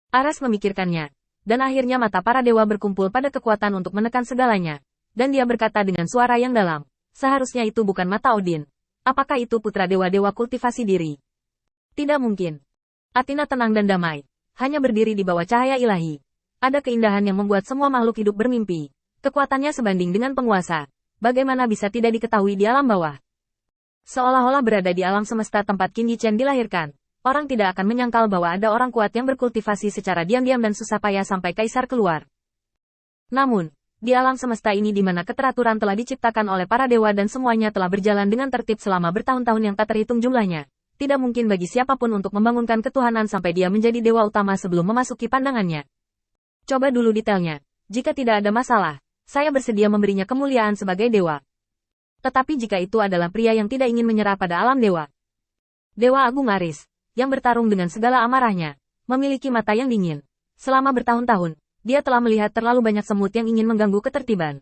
Aras memikirkannya, dan akhirnya mata para dewa berkumpul pada kekuatan untuk menekan segalanya. Dan dia berkata dengan suara yang dalam, seharusnya itu bukan mata Odin. Apakah itu putra dewa-dewa kultivasi diri? Tidak mungkin. Athena tenang dan damai, hanya berdiri di bawah cahaya ilahi. Ada keindahan yang membuat semua makhluk hidup bermimpi. Kekuatannya sebanding dengan penguasa. Bagaimana bisa tidak diketahui di alam bawah? Seolah-olah berada di alam semesta tempat Qin Yichen dilahirkan. Orang tidak akan menyangkal bahwa ada orang kuat yang berkultivasi secara diam-diam dan susah payah sampai kaisar keluar. Namun, di alam semesta ini di mana keteraturan telah diciptakan oleh para dewa dan semuanya telah berjalan dengan tertib selama bertahun-tahun yang tak terhitung jumlahnya, tidak mungkin bagi siapapun untuk membangunkan ketuhanan sampai dia menjadi dewa utama sebelum memasuki pandangannya. Coba dulu detailnya. Jika tidak ada masalah, saya bersedia memberinya kemuliaan sebagai dewa. Tetapi jika itu adalah pria yang tidak ingin menyerah pada alam dewa. Dewa Agung Aris, yang bertarung dengan segala amarahnya, memiliki mata yang dingin. Selama bertahun-tahun, dia telah melihat terlalu banyak semut yang ingin mengganggu ketertiban.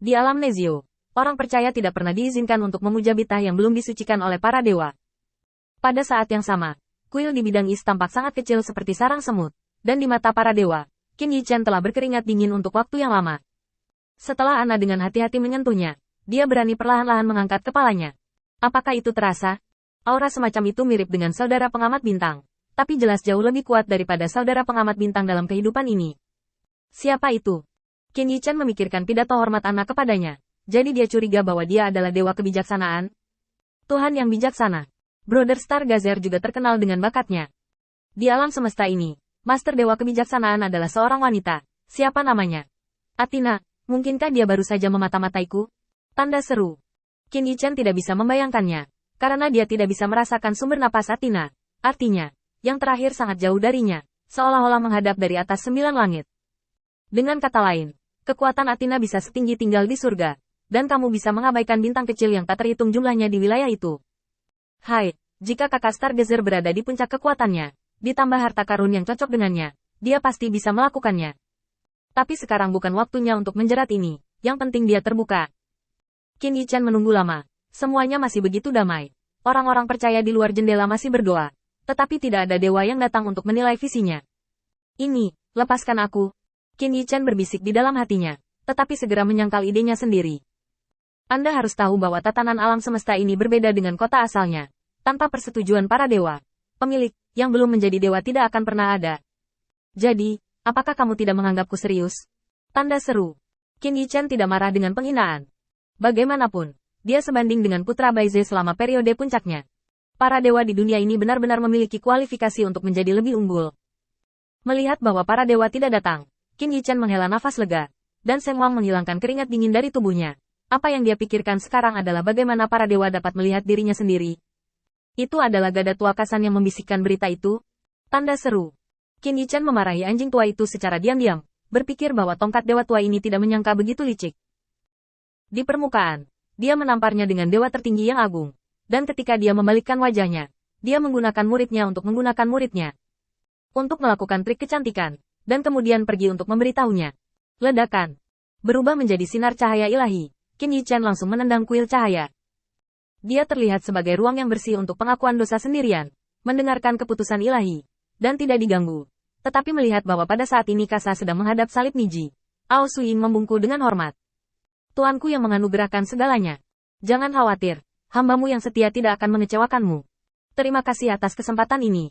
Di alam Nezio, orang percaya tidak pernah diizinkan untuk memuja Bitah yang belum disucikan oleh para dewa. Pada saat yang sama, kuil di bidang is tampak sangat kecil seperti sarang semut, dan di mata para dewa, Qin Yichen telah berkeringat dingin untuk waktu yang lama. Setelah Ana dengan hati-hati menyentuhnya, dia berani perlahan-lahan mengangkat kepalanya. Apakah itu terasa? Aura semacam itu mirip dengan saudara pengamat bintang, tapi jelas jauh lebih kuat daripada saudara pengamat bintang dalam kehidupan ini. Siapa itu? Qin Yichen memikirkan pidato hormat Ana kepadanya, jadi dia curiga bahwa dia adalah dewa kebijaksanaan. Tuhan yang bijaksana. Brother Stargazer juga terkenal dengan bakatnya. Di alam semesta ini, Master Dewa Kebijaksanaan adalah seorang wanita. Siapa namanya? Athena. Mungkinkah dia baru saja memata-mataiku? Tanda seru. Qin Yichen tidak bisa membayangkannya, karena dia tidak bisa merasakan sumber napas Athena. Artinya, yang terakhir sangat jauh darinya, seolah-olah menghadap dari atas 9 langit. Dengan kata lain, kekuatan Athena bisa setinggi tinggal di surga, dan kamu bisa mengabaikan bintang kecil yang tak terhitung jumlahnya di wilayah itu. Hai, jika kakak Stargazer berada di puncak kekuatannya, ditambah harta karun yang cocok dengannya, dia pasti bisa melakukannya. Tapi sekarang bukan waktunya untuk menjerat ini, yang penting dia terbuka. Qin Yichen menunggu lama, semuanya masih begitu damai. Orang-orang percaya di luar jendela masih berdoa, tetapi tidak ada dewa yang datang untuk menilai visinya. Ini, lepaskan aku. Qin Yichen berbisik di dalam hatinya, tetapi segera menyangkal idenya sendiri. Anda harus tahu bahwa tatanan alam semesta ini berbeda dengan kota asalnya. Tanpa persetujuan para dewa, pemilik, yang belum menjadi dewa tidak akan pernah ada. Jadi, apakah kamu tidak menganggapku serius? Tanda seru. Qin Yichen tidak marah dengan penghinaan. Bagaimanapun, dia sebanding dengan putra Baize selama periode puncaknya. Para dewa di dunia ini benar-benar memiliki kualifikasi untuk menjadi lebih unggul. Melihat bahwa para dewa tidak datang, Qin Yichen menghela nafas lega, dan Seng Wang menghilangkan keringat dingin dari tubuhnya. Apa yang dia pikirkan sekarang adalah bagaimana para dewa dapat melihat dirinya sendiri. Itu adalah gada tua Kasan yang membisikkan berita itu. Tanda seru. Qin Yichen memarahi anjing tua itu secara diam-diam, berpikir bahwa tongkat dewa tua ini tidak menyangka begitu licik. Di permukaan, dia menamparnya dengan dewa tertinggi yang agung. Dan ketika dia membalikkan wajahnya, dia menggunakan muridnya untuk menggunakan muridnya. Untuk melakukan trik kecantikan, dan kemudian pergi untuk memberitahunya. Ledakan. Berubah menjadi sinar cahaya ilahi. Qin Yichen langsung menendang kuil cahaya. Dia terlihat sebagai ruang yang bersih untuk pengakuan dosa sendirian, mendengarkan keputusan ilahi, dan tidak diganggu. Tetapi melihat bahwa pada saat ini Kasa sedang menghadap salib Niji, Ao Suyin membungkuk dengan hormat. Tuanku yang menganugerahkan segalanya. Jangan khawatir, hambamu yang setia tidak akan mengecewakanmu. Terima kasih atas kesempatan ini.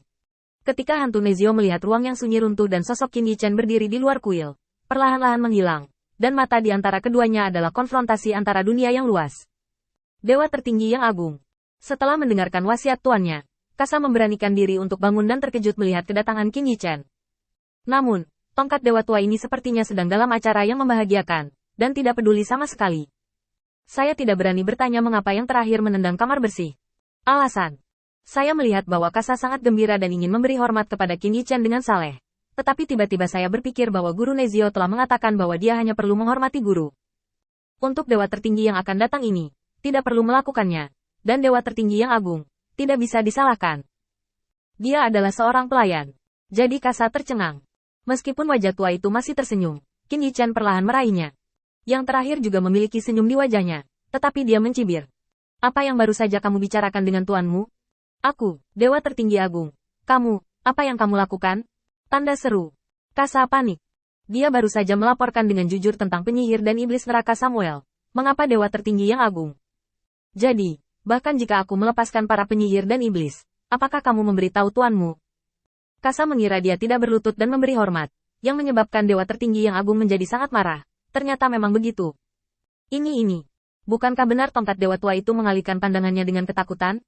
Ketika hantu Nezio melihat ruang yang sunyi runtuh dan sosok Qin Yichen berdiri di luar kuil, perlahan-lahan menghilang, dan mata di antara keduanya adalah konfrontasi antara dunia yang luas. Dewa tertinggi yang agung. Setelah mendengarkan wasiat tuannya, Kasa memberanikan diri untuk bangun dan terkejut melihat kedatangan Qin Yichen. Namun, tongkat dewa tua ini sepertinya sedang dalam acara yang membahagiakan, dan tidak peduli sama sekali. Saya tidak berani bertanya mengapa yang terakhir menendang kamar bersih. Alasan. Saya melihat bahwa Kasa sangat gembira dan ingin memberi hormat kepada Qin Yichen dengan saleh. Tetapi tiba-tiba saya berpikir bahwa Guru Nezio telah mengatakan bahwa dia hanya perlu menghormati guru. Untuk dewa tertinggi yang akan datang ini, tidak perlu melakukannya, dan dewa tertinggi yang agung, tidak bisa disalahkan. Dia adalah seorang pelayan. Jadi Kasa tercengang. Meskipun wajah tua itu masih tersenyum, Qin Yichen perlahan meraihnya. Yang terakhir juga memiliki senyum di wajahnya, tetapi dia mencibir. Apa yang baru saja kamu bicarakan dengan tuanmu? Aku, dewa tertinggi agung. Kamu, apa yang kamu lakukan? Tanda seru. Kasa panik. Dia baru saja melaporkan dengan jujur tentang penyihir dan iblis neraka Samuel. Mengapa dewa tertinggi yang agung? Jadi, bahkan jika aku melepaskan para penyihir dan iblis, apakah kamu memberitahu tuanmu? Kasa mengira dia tidak berlutut dan memberi hormat, yang menyebabkan dewa tertinggi yang agung menjadi sangat marah. Ternyata memang begitu. Ini. Bukankah benar tongkat dewa tua itu mengalihkan pandangannya dengan ketakutan?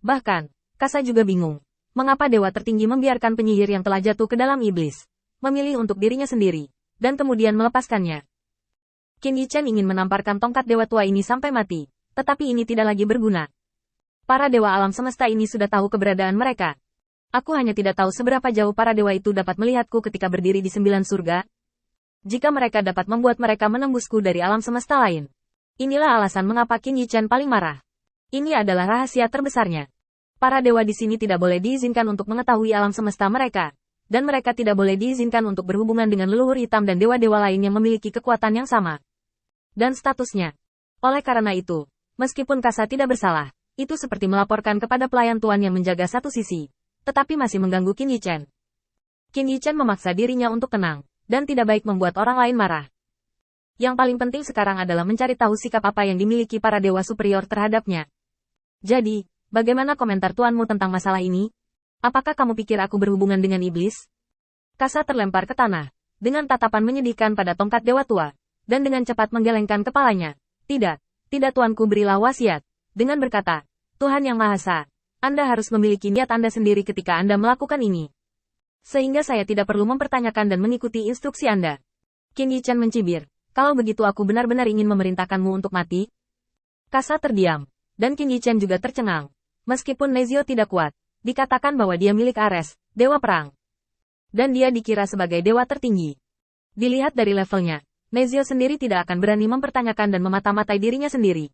Bahkan, Kasa juga bingung. Mengapa dewa tertinggi membiarkan penyihir yang telah jatuh ke dalam iblis, memilih untuk dirinya sendiri, dan kemudian melepaskannya? Qin Yichen ingin menamparkan tongkat dewa tua ini sampai mati, tetapi ini tidak lagi berguna. Para dewa alam semesta ini sudah tahu keberadaan mereka. Aku hanya tidak tahu seberapa jauh para dewa itu dapat melihatku ketika berdiri di 9 surga. Jika mereka dapat membuat mereka menembusku dari alam semesta lain. Inilah alasan mengapa Qin Yichen paling marah. Ini adalah rahasia terbesarnya. Para dewa di sini tidak boleh diizinkan untuk mengetahui alam semesta mereka, dan mereka tidak boleh diizinkan untuk berhubungan dengan leluhur hitam dan dewa-dewa lain yang memiliki kekuatan yang sama. Dan statusnya. Oleh karena itu, meskipun Kasa tidak bersalah, itu seperti melaporkan kepada pelayan tuan yang menjaga satu sisi, tetapi masih mengganggu Qin Yichen. Qin Yichen memaksa dirinya untuk tenang, dan tidak baik membuat orang lain marah. Yang paling penting sekarang adalah mencari tahu sikap apa yang dimiliki para dewa superior terhadapnya. Jadi, bagaimana komentar tuanmu tentang masalah ini? Apakah kamu pikir aku berhubungan dengan iblis? Kasa terlempar ke tanah, dengan tatapan menyedihkan pada tongkat dewa tua, dan dengan cepat menggelengkan kepalanya. Tidak tuanku, berilah wasiat, dengan berkata, Tuhan yang Maha Esa, Anda harus memiliki niat Anda sendiri ketika Anda melakukan ini. Sehingga saya tidak perlu mempertanyakan dan mengikuti instruksi Anda. Qin Yichen mencibir, kalau begitu aku benar-benar ingin memerintahkanmu untuk mati. Kasa terdiam, dan Qin Yichen juga tercengang. Meskipun Nezio tidak kuat, dikatakan bahwa dia milik Ares, dewa perang. Dan dia dikira sebagai dewa tertinggi. Dilihat dari levelnya, Nezio sendiri tidak akan berani mempertanyakan dan memata-matai dirinya sendiri.